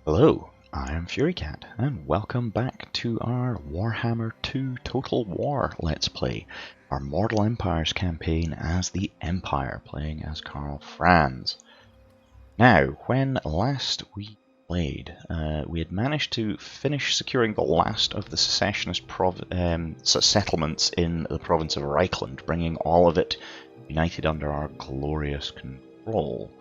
Hello, I am Furycat, and welcome back to our Warhammer 2 Total War Let's Play, our Mortal Empires campaign as the Empire, playing as Karl Franz. Now, when last we played, we had managed to finish securing the last of the secessionist settlements in the province of Reikland, bringing all of it united under our glorious control.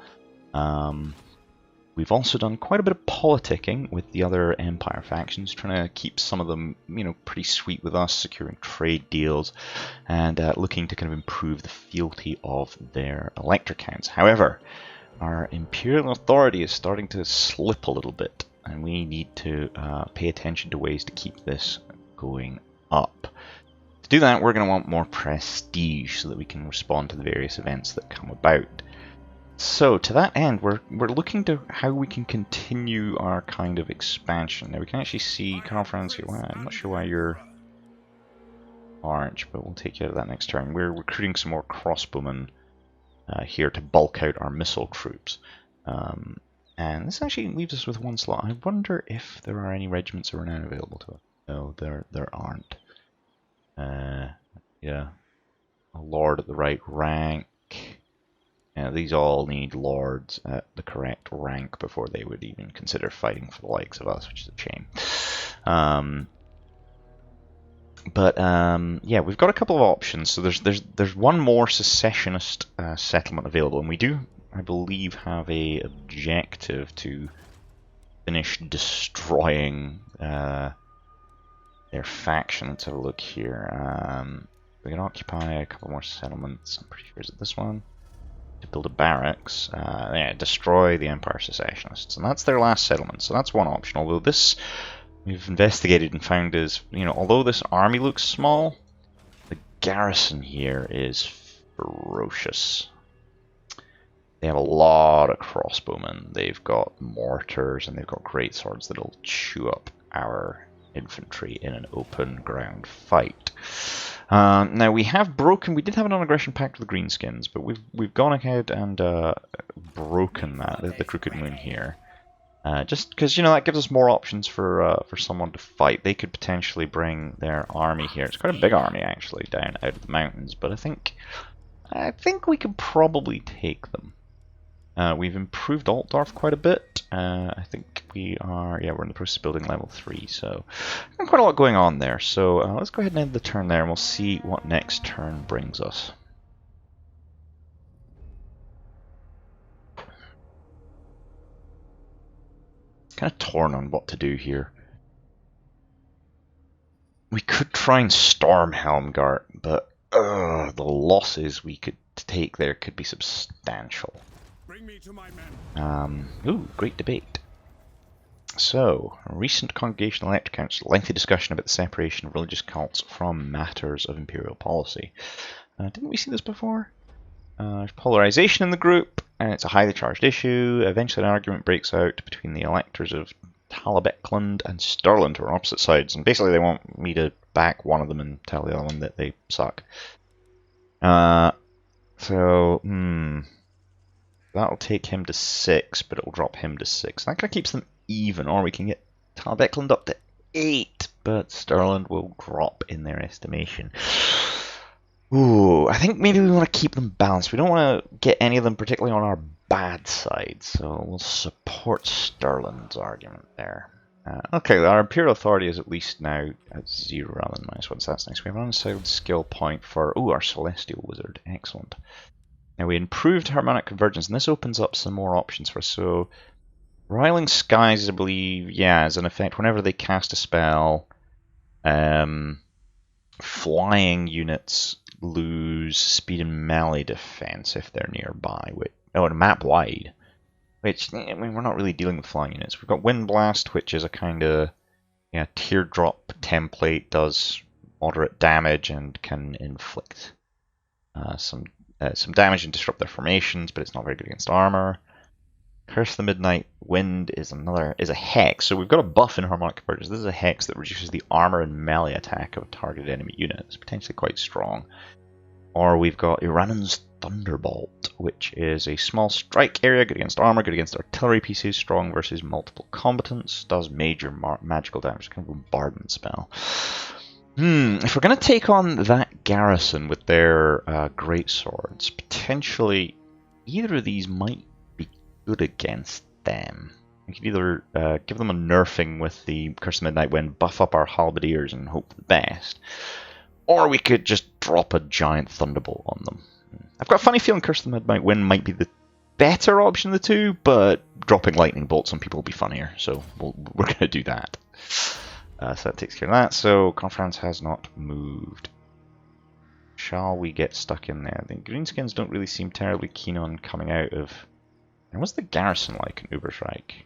We've also done quite a bit of politicking with the other Empire factions, trying to keep some of them, pretty sweet with us, securing trade deals, and looking to kind of improve the fealty of their elector counts. However, our Imperial authority is starting to slip a little bit, and we need to pay attention to ways to keep this going up. To do that, we're going to want more prestige so that we can respond to the various events that come about. So, to that end, we're looking to how we can continue our kind of expansion. Now, we can actually see Karl Franz here. Well, I'm not sure why you're orange, but we'll take care of that next turn. We're recruiting some more crossbowmen here to bulk out our missile troops. And this actually leaves us with one slot. I wonder if there are any regiments that are now available to us. No, there aren't. Yeah. A lord at the right rank. These all need lords at the correct rank before they would even consider fighting for the likes of us, which is a shame. Yeah, we've got a couple of options. So there's one more secessionist settlement available, and we do, I believe, have a objective to finish destroying their faction. Let's have a look here. We can occupy a couple more settlements. I'm pretty sure is it this one? To build a barracks, destroy the Empire Secessionists, and that's their last settlement, so that's one option. Although this, we've investigated and found is, although this army looks small, the garrison here is ferocious. They have a lot of crossbowmen, they've got mortars, and they've got great swords that'll chew up our infantry in an open ground fight. Now we have broken. We did have an non-aggression pact with the greenskins, but we've gone ahead and broken that, the Crooked Moon here, just because that gives us more options for someone to fight. They could potentially bring their army here. It's quite a big army actually down out of the mountains, but I think we could probably take them. We've improved Altdorf quite a bit. I think we're in the process of building level 3, so quite a lot going on there. So let's go ahead and end the turn there, and we'll see what next turn brings us. Kind of torn on what to do here. We could try and storm Helmgart, but the losses we could take there could be substantial. Bring me to my men. Great debate. So, a recent Congregational Elector Council, lengthy discussion about the separation of religious cults from matters of imperial policy. Didn't we see this before? There's polarization in the group, and it's a highly charged issue. Eventually an argument breaks out between the electors of Reikland and Stirland, who are on opposite sides, and basically they want me to back one of them and tell the other one that they suck. That'll take him to 6, but it'll drop him to 6. That kind of keeps them even, or we can get Reikland up to 8, but Stirland will drop in their estimation. Ooh, I think maybe we want to keep them balanced. We don't want to get any of them particularly on our bad side, so we'll support Stirland's argument there. Okay, our Imperial Authority is at least now at 0 rather than -1, so that's nice. We have an unsettled skill point for our Celestial Wizard. Excellent. Now we improved Harmonic Convergence, and this opens up some more options for us. So, Riling Skies, I believe, is an effect whenever they cast a spell. Flying units lose speed and melee defense if they're nearby. And map wide. Which, we're not really dealing with flying units. We've got Wind Blast, which is a kind of teardrop template, does moderate damage and can inflict some damage and disrupt their formations, but it's not very good against armor. Curse of the Midnight Wind is a hex, so we've got a buff in Harmonic Convergence. This is a hex that reduces the armor and melee attack of a targeted enemy unit. It's potentially quite strong. Or we've got Iranan's Thunderbolt, which is a small strike area, good against armor, good against artillery pieces, strong versus multiple combatants, does major magical damage, kind of a bombardment spell. If we're going to take on that garrison with their great swords, potentially either of these might be good against them. We could either give them a nerfing with the Curse of the Midnight Wind, buff up our halberdiers and hope for the best, or we could just drop a giant thunderbolt on them. I've got a funny feeling Curse of the Midnight Wind might be the better option of the two, but dropping lightning bolts on people will be funnier, so we're going to do that. So that takes care of that. So Karl Franz has not moved. Shall we get stuck in there? The greenskins don't really seem terribly keen on coming out of... And what's the garrison like in Ubersreich?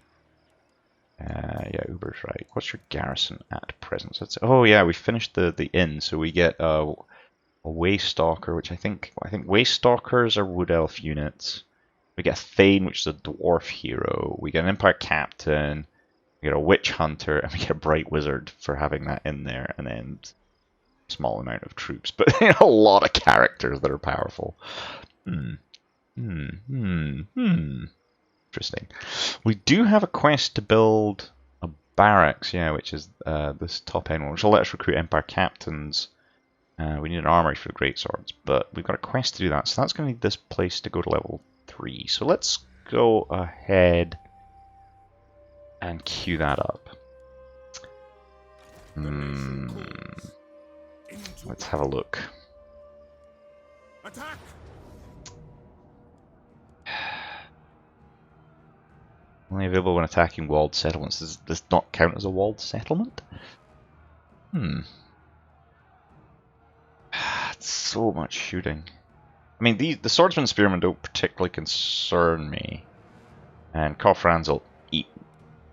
Yeah, Ubersreich. What's your garrison at present? So it's, oh yeah, we finished the inn, so we get a Waystalker, which I think Waystalkers are Wood Elf units. We get a Thane, which is a Dwarf hero. We get an Empire Captain. We get a Witch Hunter, and we get a Bright Wizard for having that in there, and then a small amount of troops. But a lot of characters that are powerful. Interesting. We do have a quest to build a barracks, yeah, which is this top end one, which will let us recruit Empire Captains. We need an armory for the greatswords, but we've got a quest to do that, so that's going to need this place to go to level 3. So let's go ahead and queue that up. Let's have a look. Attack! Only available when attacking walled settlements. Does this not count as a walled settlement? It's so much shooting. I mean, the swordsman and spearmen don't particularly concern me, and Karl Franz will eat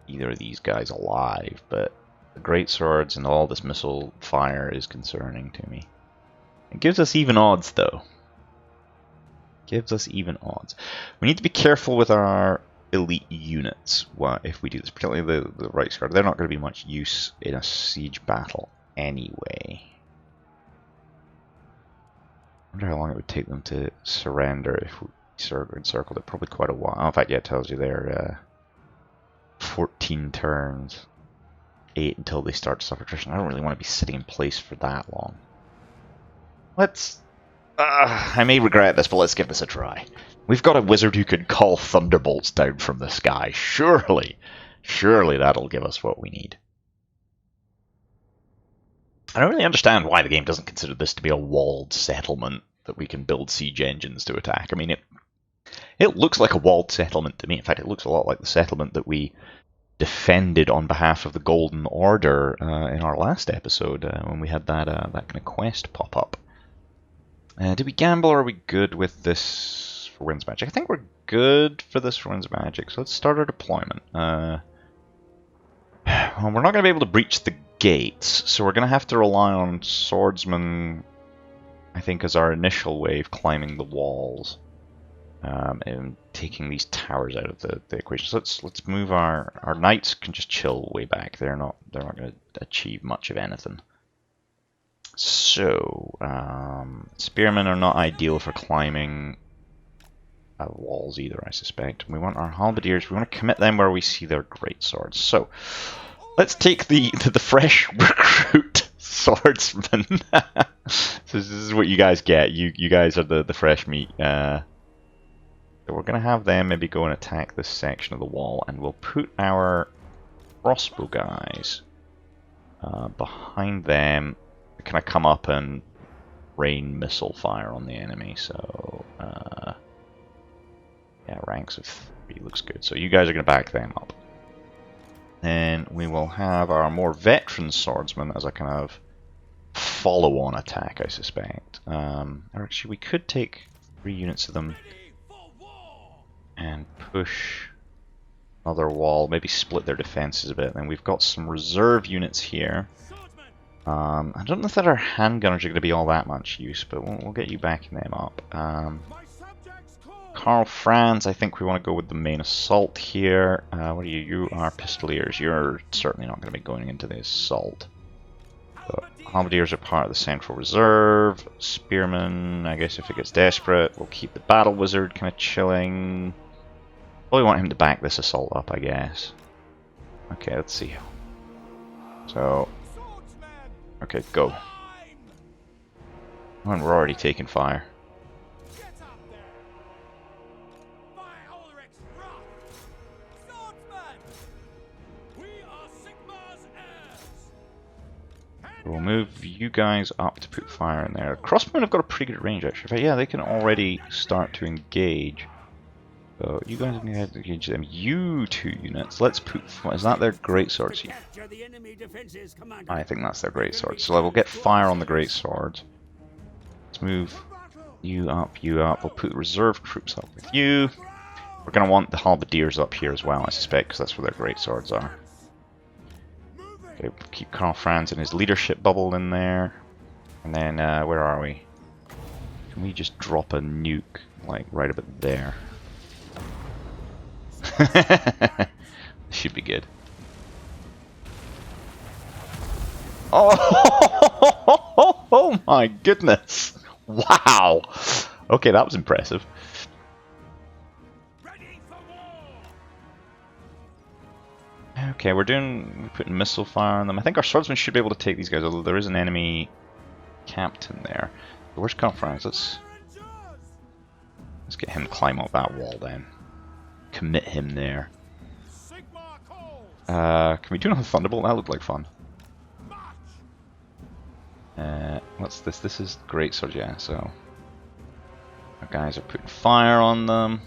either of these guys alive, but the great swords and all this missile fire is concerning to me. It gives us even odds, though. Gives us even odds. We need to be careful with our elite units if we do this, particularly the Reichsguard. They're not going to be much use in a siege battle anyway. I wonder how long it would take them to surrender if we encircled it. Probably quite a while. Oh, in fact, yeah, it tells you they're 14 turns. 8 until they start to suffer attrition. I don't really want to be sitting in place for that long. Let's... I may regret this, but let's give this a try. We've got a wizard who can call thunderbolts down from the sky. Surely that'll give us what we need. I don't really understand why the game doesn't consider this to be a walled settlement that we can build siege engines to attack. I mean, it looks like a walled settlement to me. In fact, it looks a lot like the settlement that we defended on behalf of the Golden Order in our last episode when we had that kind of quest pop up. Did we gamble, or are we good with this for Winds Magic? I think we're good for this for Winds Magic, so let's start our deployment. Well, we're not going to be able to breach the gates, so we're going to have to rely on swordsmen, I think, as our initial way of climbing the walls and taking these towers out of the equation. So let's move our knights can just chill way back. They're not going to achieve much of anything. So spearmen are not ideal for climbing walls either, I suspect. We want our halberdiers. We want to commit them where we see their great swords. So let's take the fresh recruit swordsman. So this is what you guys get. You guys are the fresh meat. So we're going to have them maybe go and attack this section of the wall, and we'll put our crossbow guys behind them. Kind of come up and rain missile fire on the enemy. So yeah, ranks of 3 looks good. So you guys are going to back them up. Then we will have our more veteran swordsmen as a kind of follow-on attack, I suspect. Or actually, we could take 3 units of them and push another wall, maybe split their defenses a bit. Then we've got some reserve units here. I don't know that our handgunners are going to be all that much use, but we'll get you backing them up. Karl Franz, I think we want to go with the main assault here. What are you? You are pistoliers. You're certainly not going to be going into the assault. Halberdiers are part of the Central Reserve. Spearmen, I guess if it gets desperate, we'll keep the Battle Wizard kind of chilling. Probably want him to back this assault up, I guess. Okay, let's see. So, okay, go. Oh, and we're already taking fire. We'll move you guys up to put fire in there. Crossbowmen have got a pretty good range, actually. But yeah, they can already start to engage. So you guys can engage them. You 2 units. Let's put. Is that their greatswords here? I think that's their greatswords. So we'll get fire on the greatswords. Let's move you up, you up. We'll put reserve troops up with you. We're going to want the halberdiers up here as well, I suspect, because that's where their greatswords are. Okay, keep Karl Franz and his leadership bubble in there. And then, where are we? Can we just drop a nuke, like, right about there? Should be good. Oh, oh my goodness! Wow! Okay, that was impressive. Okay, we're putting missile fire on them. I think our swordsmen should be able to take these guys, although there is an enemy captain there. Where's Karl Franz? Let's get him to climb up that wall then. Commit him there. Can we do another thunderbolt? That looked like fun. What's this? This is great sword, yeah. So our guys are putting fire on them.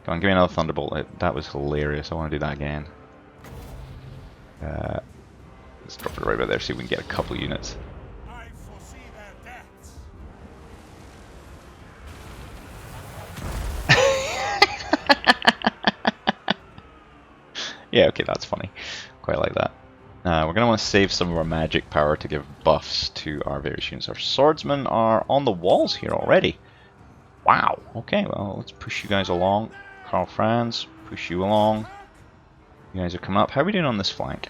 Come on, give me another thunderbolt. That was hilarious. I want to do that again. Let's drop it right about there, see if we can get a couple units. I foresee their deaths. Yeah, okay, that's funny. Quite like that. We're going to want to save some of our magic power to give buffs to our various units. Our swordsmen are on the walls here already. Wow. Okay, well, let's push you guys along. Karl Franz, push you along. You guys are coming up. How are we doing on this flank?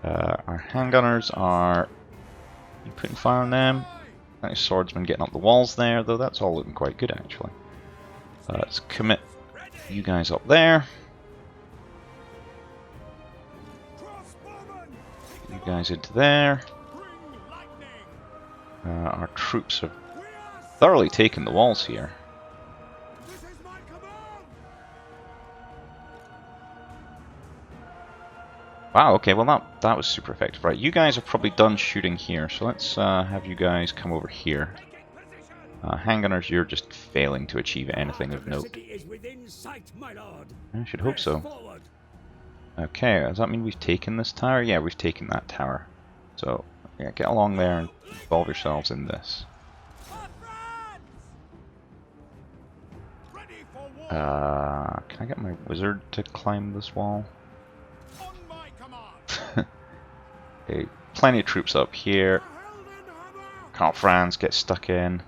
Our handgunners are... You putting fire on them? Nice swordsman getting up the walls there, though that's all looking quite good, actually. Let's commit you guys up there. You guys into there. Our troops have thoroughly taken the walls here. Wow, okay, well that was super effective. Right, you guys are probably done shooting here, so let's have you guys come over here. Handgunners, you're just failing to achieve anything of note. I should hope so. Okay, does that mean we've taken this tower? Yeah, we've taken that tower. So, yeah, get along there and involve yourselves in this. Can I get my wizard to climb this wall? Okay, plenty of troops up here. Karl Franz get stuck in.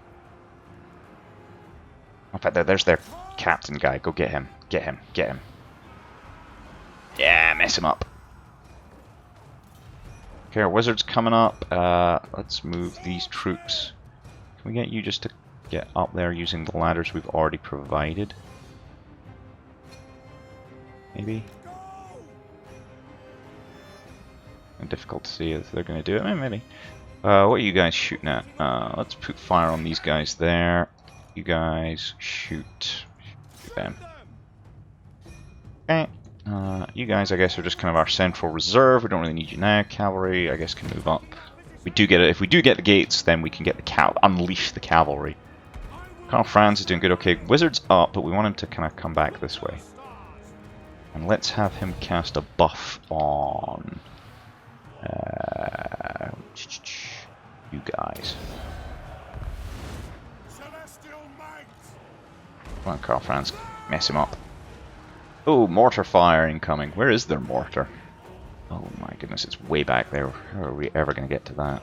In fact, there's their captain guy. Go get him. Get him. Get him. Yeah, mess him up. Okay, our wizard's coming up. Let's move these troops. Can we get you just to get up there using the ladders we've already provided? Maybe? Difficult to see if they're going to do it. Maybe. What are you guys shooting at? Let's put fire on these guys there. You guys shoot them. Okay. You guys, I guess, are just kind of our central reserve. We don't really need you now. Cavalry, I guess, can move up. We do get it. If we do get the gates, then we can get the unleash the cavalry. Karl Franz is doing good. Okay, wizard's up, but we want him to kind of come back this way. And let's have him cast a buff on you guys. Come on, Karl Franz, mess him up. Oh, mortar fire incoming. Where is their mortar? Oh my goodness, it's way back there. How are we ever going to get to that?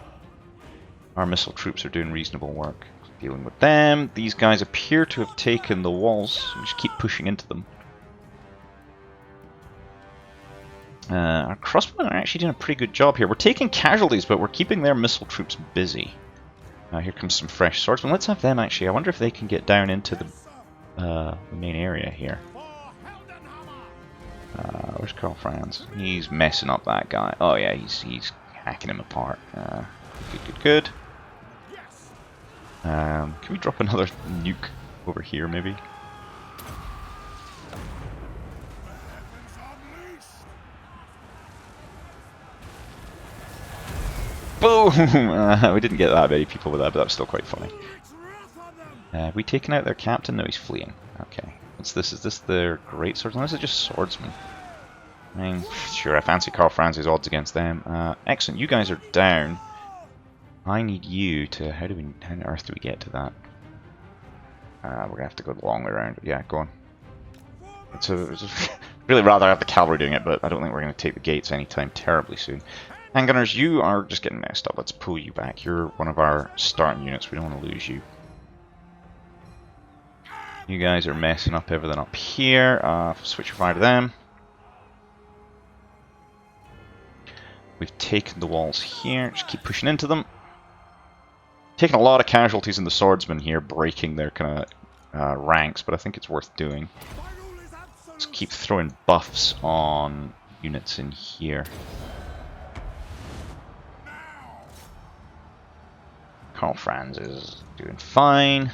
Our missile troops are doing reasonable work dealing with them. These guys appear to have taken the walls. We just keep pushing into them. Our crossbowmen are actually doing a pretty good job here. We're taking casualties, but we're keeping their missile troops busy. Here comes some fresh swordsmen. Let's have them actually. I wonder if they can get down into the main area here. Where's Karl Franz? He's messing up that guy. Oh yeah, he's hacking him apart. Good. Can we drop another nuke over here, maybe? Boom! We didn't get that many people with that, but that was still quite funny. Have we taken out their captain? No, he's fleeing. Okay. What's this? Is this their great swordsman? Or is it just swordsmen? I mean, sure, I fancy Karl Franz's odds against them. Excellent, you guys are down. I need you to... How on earth do we get to that? We're gonna have to go the long way around. Yeah, go on. It's really rather have the cavalry doing it, but I don't think we're going to take the gates anytime terribly soon. Handgunners, you are just getting messed up. Let's pull you back. You're one of our starting units. We don't want to lose you. You guys are messing up everything up here. Switch your fire to them. We've taken the walls here. Just keep pushing into them. Taking a lot of casualties in the swordsmen here, breaking their kind of ranks, but I think it's worth doing. Let's keep throwing buffs on units in here. Karl Franz is doing fine.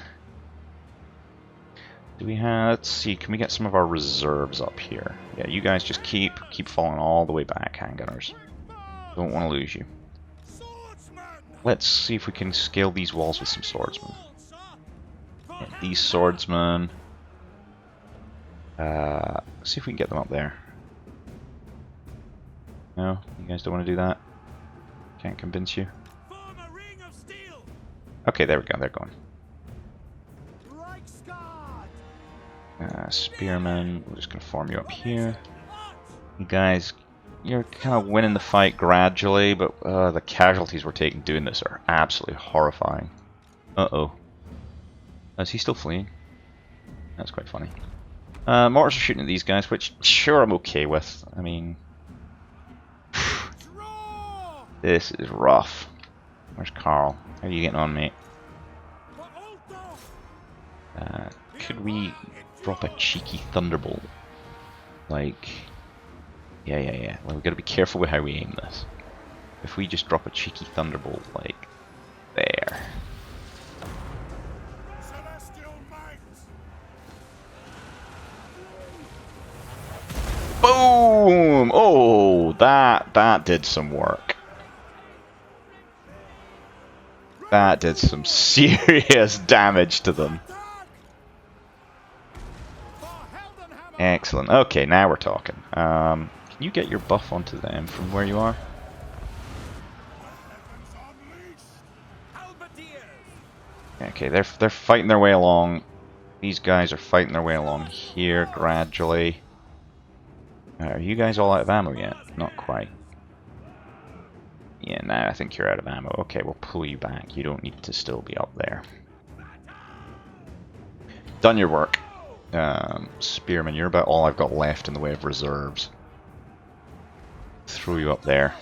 Do we have... Let's see, can we get some of our reserves up here? Yeah, you guys just keep falling all the way back, handgunners. Don't want to lose you. Let's see if we can scale these walls with some swordsmen. Yeah, these swordsmen... see if we can get them up there. No? You guys don't want to do that? Can't convince you? Okay, there we go, they're going. Spearmen, we're just going to form you up here. You guys, you're kind of winning the fight gradually, but the casualties we're taking doing this are absolutely horrifying. Uh-oh. Is he still fleeing? That's quite funny. Mortars are shooting at these guys, which sure I'm okay with. I mean... This is rough. Where's Karl? How are you getting on, mate? Could we drop a cheeky thunderbolt? Like... Yeah. Well, we've got to be careful with how we aim this. If we just drop a cheeky thunderbolt, like... There. Boom! Oh, that did some work. That did some serious damage to them. Excellent. Okay, now we're talking. Can you get your buff onto them from where you are? Okay, they're fighting their way along. These guys are fighting their way along here gradually. Are you guys all out of ammo yet? Not quite. Yeah, now I think you're out of ammo. Okay, we'll pull you back. You don't need to still be up there. Done your work. Spearman, you're about all I've got left in the way of reserves. Throw you up there.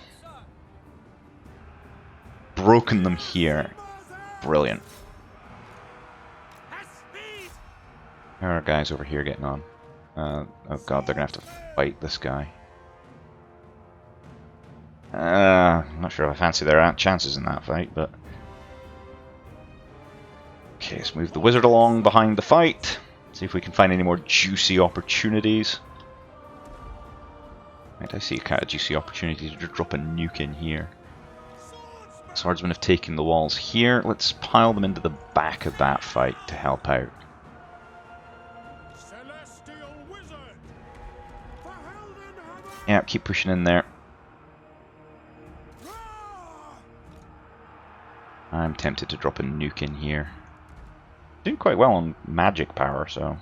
Broken them here. Brilliant. How are our guys over here getting on? Oh god, they're gonna have to fight this guy. I'm not sure if I fancy their chances in that fight, but... Okay, let's move the wizard along behind the fight. See if we can find any more juicy opportunities. Right, I see a kind of juicy opportunity to just drop a nuke in here. Swordsmen have taken the walls here. Let's pile them into the back of that fight to help out. Yeah, keep pushing in there. I'm tempted to drop a nuke in here. Doing quite well on magic power, so...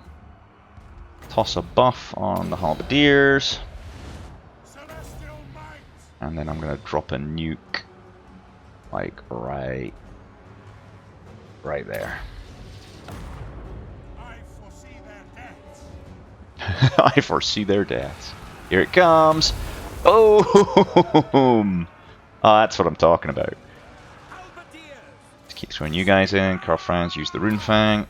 Toss a buff on the halberdiers. And then I'm going to drop a nuke, like, right there. I foresee their deaths. Here it comes! Boom! Oh, that's what I'm talking about. Just keep throwing you guys in. Karl Franz, use the Rune Fang.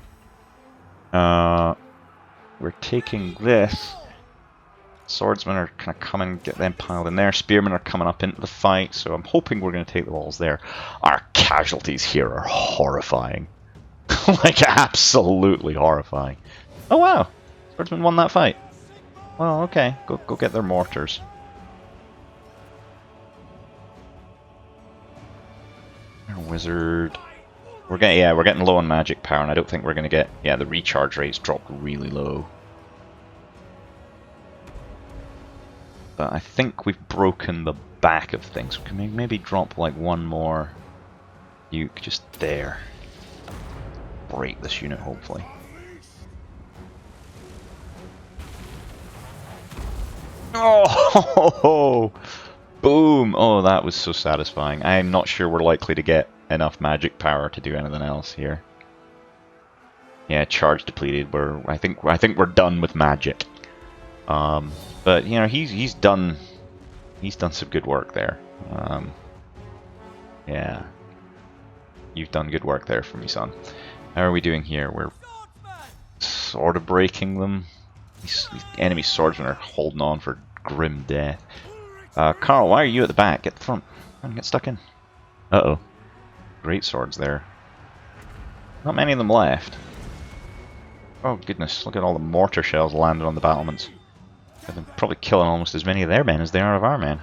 We're taking this. Swordsmen are kind of coming, get them piled in there. Spearmen are coming up into the fight, so I'm hoping we're going to take the walls there. Our casualties here are horrifying. Like, absolutely horrifying. Oh wow! Swordsmen won that fight. Well, okay. Go get their mortars. Our wizard. We're getting low on magic power, and I don't think we're gonna get. Yeah, the recharge rates dropped really low. But I think we've broken the back of things. We can maybe drop like one more Uke just there. Break this unit, hopefully. Oh! Boom! Oh, that was so satisfying. I'm not sure we're likely to get enough magic power to do anything else here. Yeah, charge depleted. I think we're done with magic. But you know, he's done some good work there. Yeah, you've done good work there for me, son. How are we doing here? We're sort of breaking them. These enemy swordsmen are holding on for grim death. Karl, why are you at the back? Get the front. Come on, get stuck in. Uh-oh. Great swords there. Not many of them left. Oh goodness, look at all the mortar shells landed on the battlements. They're probably killing almost as many of their men as they are of our men.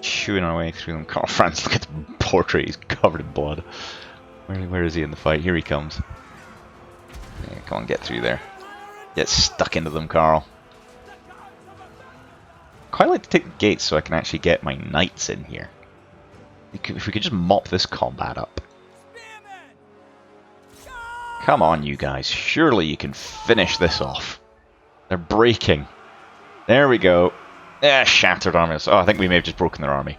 Chewing our way through them. Karl Franz, look at the portrait, he's covered in blood. Where is he in the fight? Here he comes. Yeah, come on, get through there. Get stuck into them, Karl. Quite like to take the gates so I can actually get my knights in here. If we could just mop this combat up. Come on, you guys. Surely you can finish this off. They're breaking. There we go. Shattered armies. Oh, I think we may have just broken their army.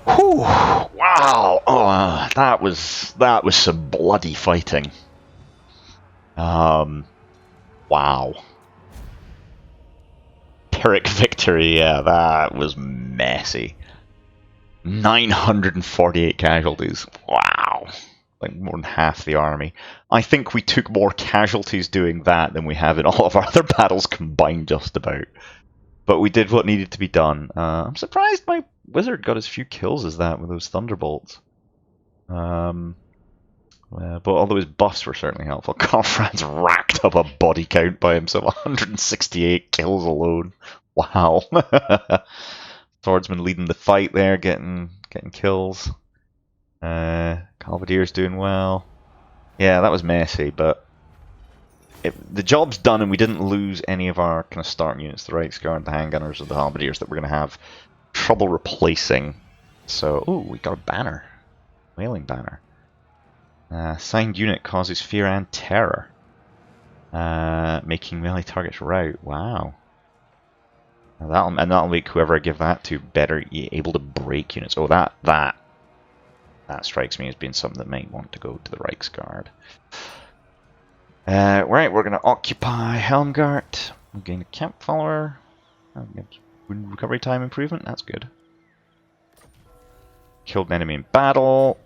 Whew! Wow! Oh, that was some bloody fighting. Wow. Pyrrhic victory, yeah, that was messy. 948 casualties. Wow. Like more than half the army. I think we took more casualties doing that than we have in all of our other battles combined, just about. But we did what needed to be done. I'm surprised my wizard got as few kills as that with those thunderbolts. But although his buffs were certainly helpful, Karl Franz racked up a body count by himself. 168 kills alone. Wow. Swordsman leading the fight there, getting kills. Calvadier's doing well. Yeah, that was messy, but the job's done and we didn't lose any of our kind of starting units, the Reiksguard, the Handgunners, or the Halberdiers that we're going to have trouble replacing. So, ooh, we got a banner. Whaling banner. Signed unit causes fear and terror. Making melee targets rout. Wow. That'll make whoever I give that to better able to break units. Oh, that strikes me as being something that might want to go to the Reiksguard. Right, we're going to occupy Helmgart. We'll gain a camp follower. Recovery time improvement, that's good. Killed an enemy in battle.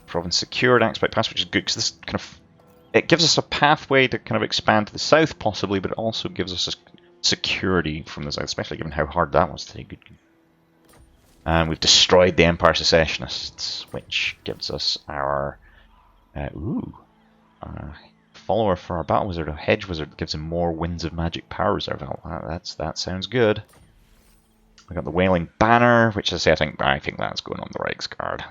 Province secured, Axpike Pass, which is good because this kind of it gives us a pathway to kind of expand to the south, possibly, but it also gives us a security from the south, especially given how hard that was today. Good. And we've destroyed the Empire Secessionists, which gives us our follower for our battle wizard, a hedge wizard, gives him more winds of magic power reserve. That sounds good. We got the Wailing Banner, which I say I think that's going on the Reiksguard.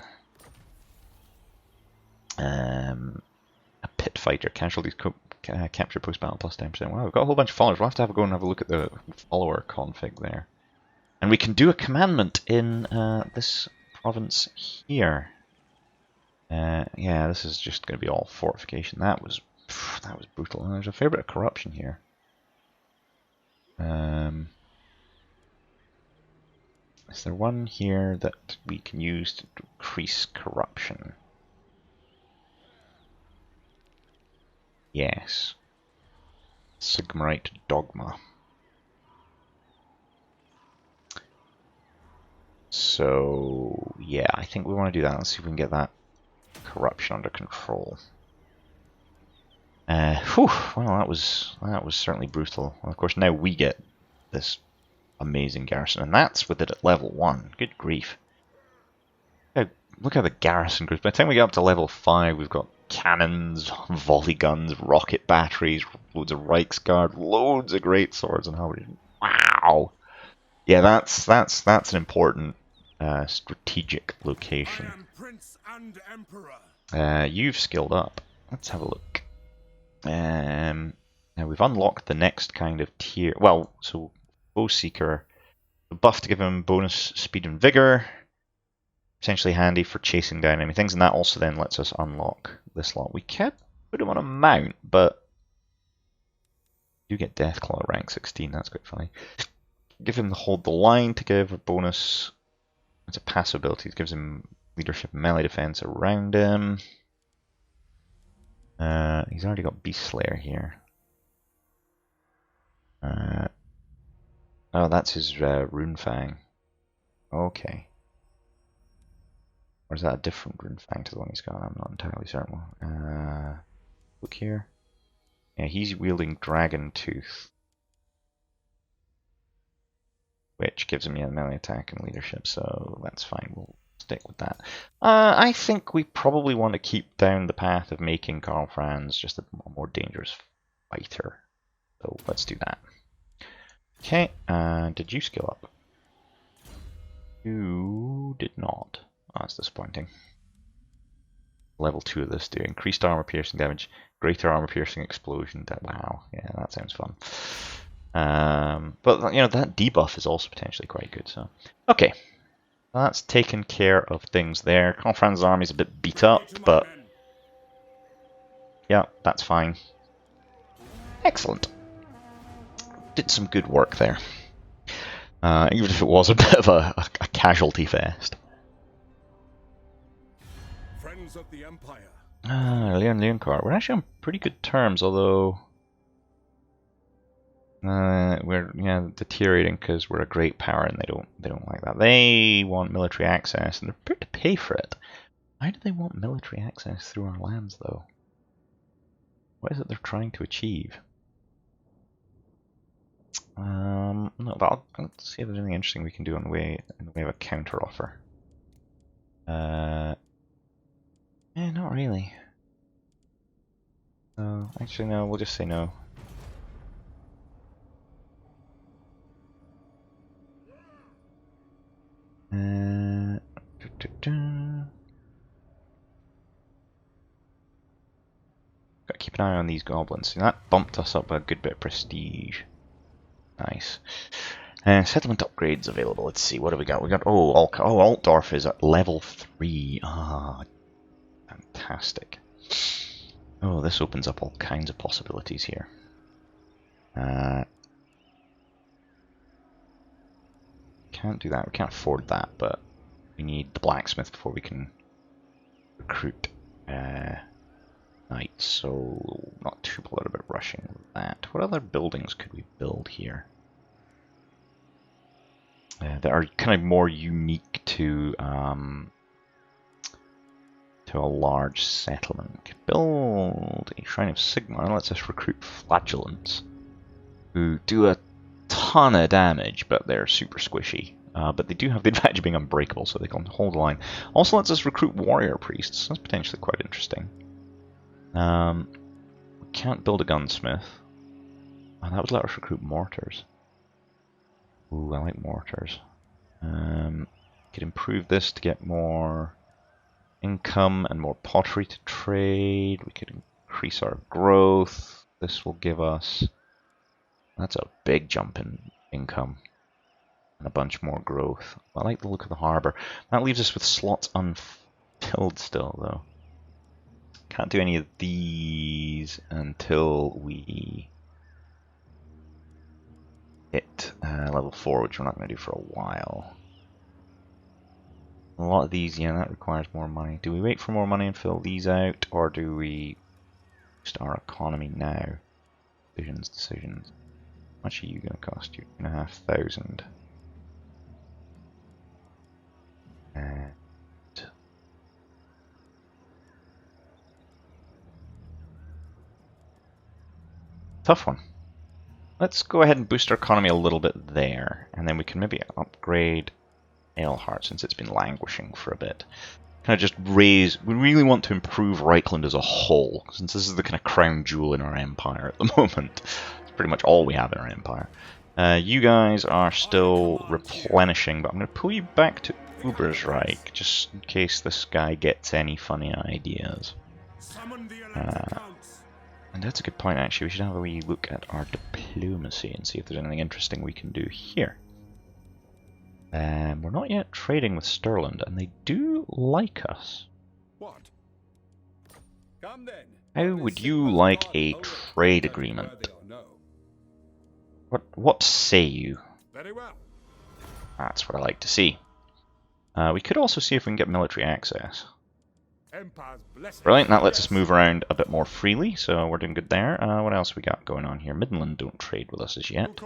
A pit fighter, casualties capture post battle plus 10%. Wow, we've got a whole bunch of followers. We'll have to go and have a look at the follower config there. And we can do a commandment in this province here. Yeah, this is just going to be all fortification. That was brutal. And there's a fair bit of corruption here. Is there one here that we can use to decrease corruption? Yes. Sigmarite Dogma. So, yeah, I think we want to do that. Let's see if we can get that corruption under control. Whew, well, that was certainly brutal. And of course, now we get this amazing garrison, and that's with it at level 1. Good grief. Look how the garrison grows. By the time we get up to level 5, we've got cannons, volley guns, rocket batteries, loads of Reiksguard, loads of great swords and halberds. Wow! Yeah, that's an important strategic location. I am Prince and Emperor. You've skilled up. Let's have a look. Now we've unlocked the next kind of tier. Well, so Bow Seeker, a buff to give him bonus speed and vigor. Potentially handy for chasing down enemy things, and that also then lets us unlock this lot. We can put him on a mount, but you get Deathclaw rank 16, that's quite funny. Give him the Hold the Line to give a bonus. It's a passive ability, it gives him leadership and melee defense around him. He's already got Beast Slayer here. Oh, that's his Rune Fang. Okay. Or is that a different Rune Fang to the one he's got? I'm not entirely certain. Look here. Yeah, he's wielding Dragon Tooth, which gives him melee attack and leadership, so that's fine. We'll stick with that. I think we probably want to keep down the path of making Karl Franz just a more dangerous fighter. So let's do that. Okay, did you skill up? You did not. Oh, that's disappointing. Level 2 of this do increased armor piercing damage, greater armor piercing explosion. Wow, yeah, that sounds fun. But you know, that debuff is also potentially quite good. So okay, that's taken care of things there. Karl Franz's army is a bit beat up, but yeah, that's fine. Excellent. Did some good work there. Even if it was a bit of a casualty fest. Friends of the Empire. Leonkart. We're actually on pretty good terms, although we're deteriorating because we're a great power, and they don't like that. They want military access, and they're prepared to pay for it. Why do they want military access through our lands, though? What is it they're trying to achieve? No, but let's see if there's anything interesting we can do in the way of a counter offer. Not really. Actually, no. We'll just say no. Gotta keep an eye on these goblins. See, that bumped us up a good bit of prestige. Nice. Settlement upgrades available. Let's see, what have we got? We got Altdorf is at level 3. Ah, fantastic. Oh, this opens up all kinds of possibilities here. Can't do that. We can't afford that, but we need the blacksmith before we can recruit knights. So not too bothered about rushing with that. What other buildings could we build here that are kind of more unique to a large settlement? We could build a Shrine of Sigmar. Lets us recruit flagellants, who do a ton of damage, but they're super squishy. But they do have the advantage of being unbreakable, so they can hold the line. Also lets us recruit warrior priests. That's potentially quite interesting. We can't build a gunsmith. Oh, that would let us recruit mortars. Ooh, I like mortars. Could improve this to get more income and more pottery to trade. We could increase our growth. This will give us... That's a big jump in income. And a bunch more growth. I like the look of the harbour. That leaves us with slots unfilled still, though. Can't do any of these until we hit level 4, which we're not going to do for a while. A lot of these, yeah, that requires more money. Do we wait for more money and fill these out, or do we boost our economy now. Decisions. How much are you going to cost? You 2,500. And tough one. Let's go ahead and boost our economy a little bit there, and then we can maybe upgrade Helmgart since it's been languishing for a bit. Kind of just raise. We really want to improve Reikland as a whole, since this is the kind of crown jewel in our empire at the moment. It's pretty much all we have in our empire. You guys are still replenishing, but I'm going to pull you back to Ubersreich, just in case this guy gets any funny ideas. And that's a good point, actually. We should have a wee look at our diplomacy and see if there's anything interesting we can do here. We're not yet trading with Stirland, and they do like us. What? Come then. How would you like a trade agreement? What say you? Very well. That's what I like to see. We could also see if we can get military access. Brilliant, that lets us move around a bit more freely, so we're doing good there. What else we got going on here? Midland don't trade with us as yet.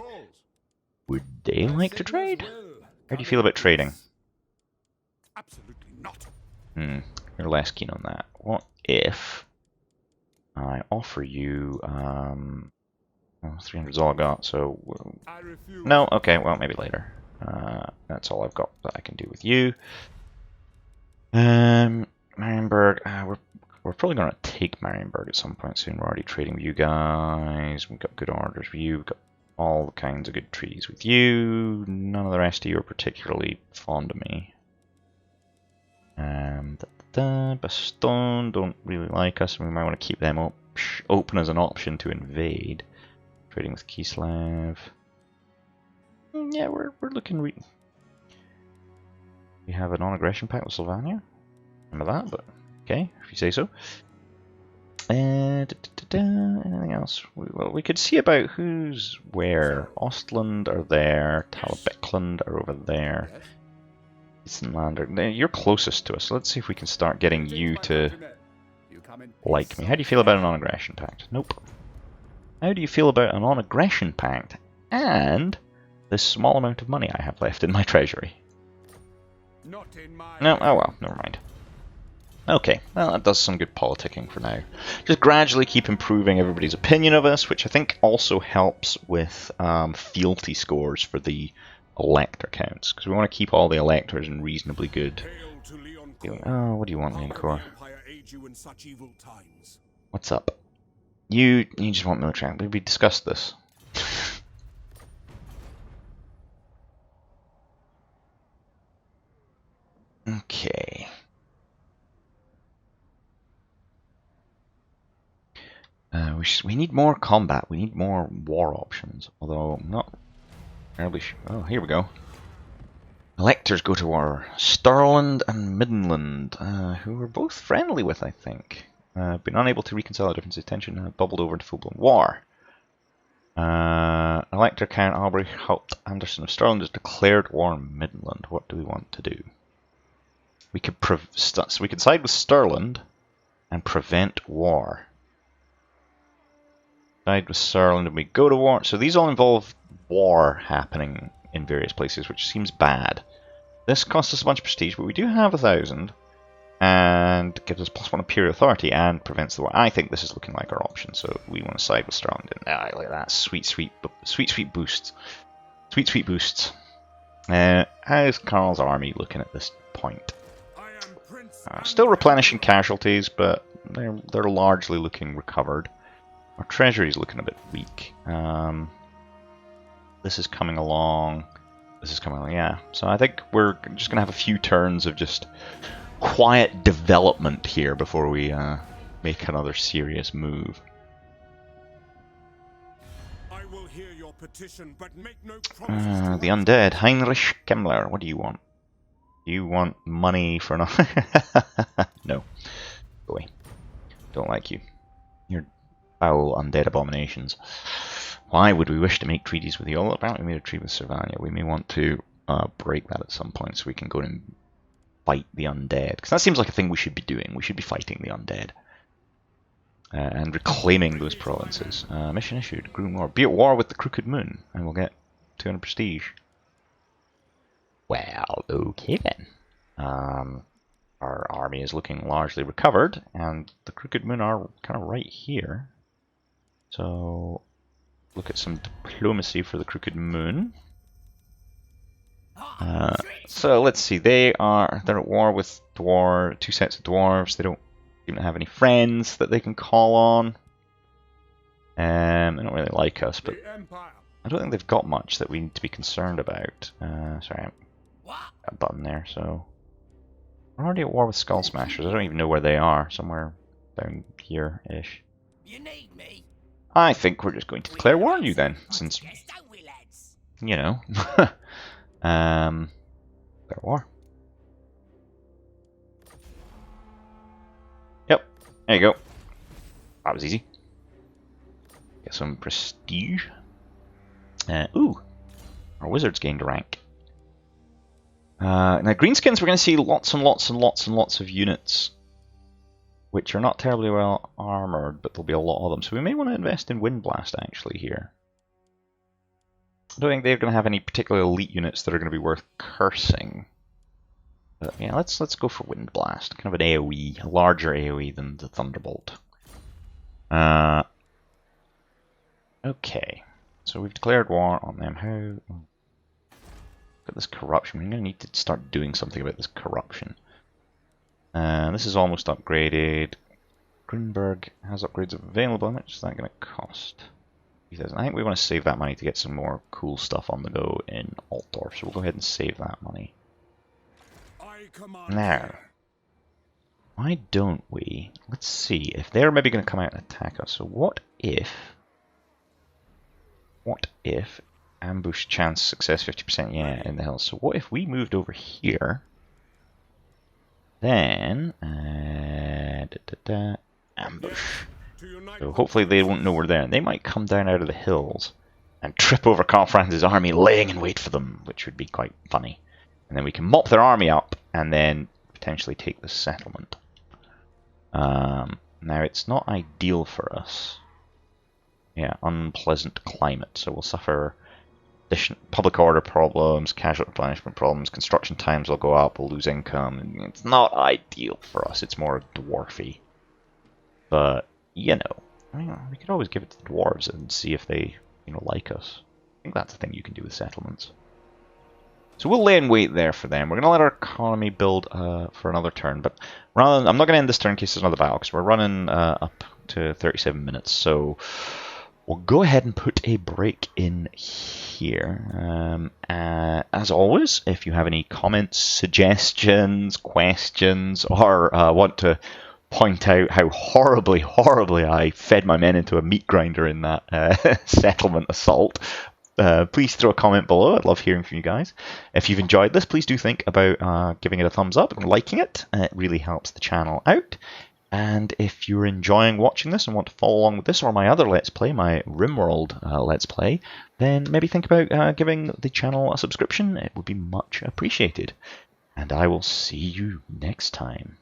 Would they like to trade? How do you feel about trading? Absolutely not. You're less keen on that. What if I offer you 300's all I got, so no, okay, well maybe later. That's all I've got that I can do with you. Marienburg, we're probably going to take Marienburg at some point soon. We're already trading with you guys. We've got good orders with you. We've got all kinds of good treaties with you. None of the rest of you are particularly fond of me. Bastogne don't really like us, and we might want to keep them open as an option to invade. Trading with Kislev. Yeah, we're looking. We have a non-aggression pact with Sylvania. Remember that, but okay, if you say so. Anything else? Well, we could see about who's where. Ostland are there. Talbeckland are over there. Isenlander. You're closest to us, so let's see if we can start getting you to like me. How do you feel about a non-aggression pact? Nope. How do you feel about a non-aggression pact and this small amount of money I have left in my treasury? No, oh well, never mind. Okay, well that does some good politicking for now. Just gradually keep improving everybody's opinion of us, which I think also helps with fealty scores for the elector counts, because we want to keep all the electors in reasonably good. Oh, what do you want, Leoncourt? What's up? You just want military. We discussed this. Okay. We need more combat. We need more war options. Although I'm not terribly sure. Oh, here we go. Electors go to war. Stirland and Midland, who we're both friendly with, I think. Been unable to reconcile the differences of tension and have bubbled over into full-blown war. Elector Count Albrecht Haupt Anderson of Stirland has declared war on Midland. What do we want to do? We could side with Stirland and prevent war. Side with Stirland and we go to war. So these all involve war happening in various places, which seems bad. This costs us a bunch of prestige, but we do have 1,000 and gives us +1 imperial authority and prevents the war. I think this is looking like our option, so we want to side with Stirland. And look at that, sweet boosts. Sweet boosts. How's Karl's army looking at this point? Still replenishing casualties, but they're largely looking recovered. Our treasury is looking a bit weak. This is coming along. This is coming along, yeah. So I think we're just going to have a few turns of just quiet development here before we make another serious move. I will hear your petition, but make no the undead, Heinrich Kemmler, what do you want? Do you want money for an... No. Go away. Don't like you. You're foul undead abominations. Why would we wish to make treaties with you? Well, apparently we made a treaty with Sylvania. We may want to break that at some point so we can go and fight the undead. Because that seems like a thing we should be doing. We should be fighting the undead. and reclaiming those provinces. Mission issued. Groom War. Be at war with the Crooked Moon, and we'll get 200 prestige. Well, okay then. Our army is looking largely recovered, and the Crooked Moon are kind of right here. So, look at some diplomacy for the Crooked Moon. So let's see. They're at war with two sets of dwarves. They don't even have any friends that they can call on. They don't really like us, but I don't think they've got much that we need to be concerned about. Sorry, got a button there. So we're already at war with Skull Smashers. I don't even know where they are. Somewhere down here-ish. You need me. I think we're just going to declare war on you then, since you know. Declare war. Yep, there you go. That was easy. Get some prestige. Ooh, our wizards gained a rank. Now, greenskins, we're going to see lots and lots and lots and lots of units, which are not terribly well armored, but there'll be a lot of them. So we may want to invest in Windblast actually here. I don't think they're going to have any particular elite units that are going to be worth cursing. But yeah, let's go for Windblast. Kind of an AoE, a larger AoE than the Thunderbolt. Okay, so we've declared war on them. How? Look at this corruption. We're going to need to start doing something about this corruption. This is almost upgraded. Grunberg has upgrades available. How much is that going to cost? 3,000. I think we want to save that money to get some more cool stuff on the go in Altdorf, so we'll go ahead and save that money. Now, why don't we? Let's see if they're maybe going to come out and attack us. So what if ambush chance success 50%? Yeah, in the hills. So what if we moved over here? Then ambush. So hopefully they won't know we're there. And they might come down out of the hills and trip over Karl Franz's army, laying in wait for them, which would be quite funny. And then we can mop their army up and then potentially take the settlement. Now it's not ideal for us. Yeah, unpleasant climate. So we'll suffer public order problems, casualty replenishment problems, construction times will go up, we'll lose income. It's not ideal for us. It's more dwarfy. But you know, I mean, we could always give it to the dwarves and see if they, you know, like us. I think that's the thing you can do with settlements. So we'll lay in wait there for them. We're going to let our economy build for another turn, but I'm not going to end this turn in case there's another battle, because we're running up to 37 minutes. So we'll go ahead and put a break in here. As always, if you have any comments, suggestions, questions, or want to point out how horribly I fed my men into a meat grinder in that settlement assault, please throw a comment below. I'd love hearing from you guys. If you've enjoyed this, please do think about giving it a thumbs up and liking it. It really helps the channel out. And if you're enjoying watching this and want to follow along with this or my other Let's Play, my RimWorld Let's Play, then maybe think about giving the channel a subscription. It would be much appreciated. And I will see you next time.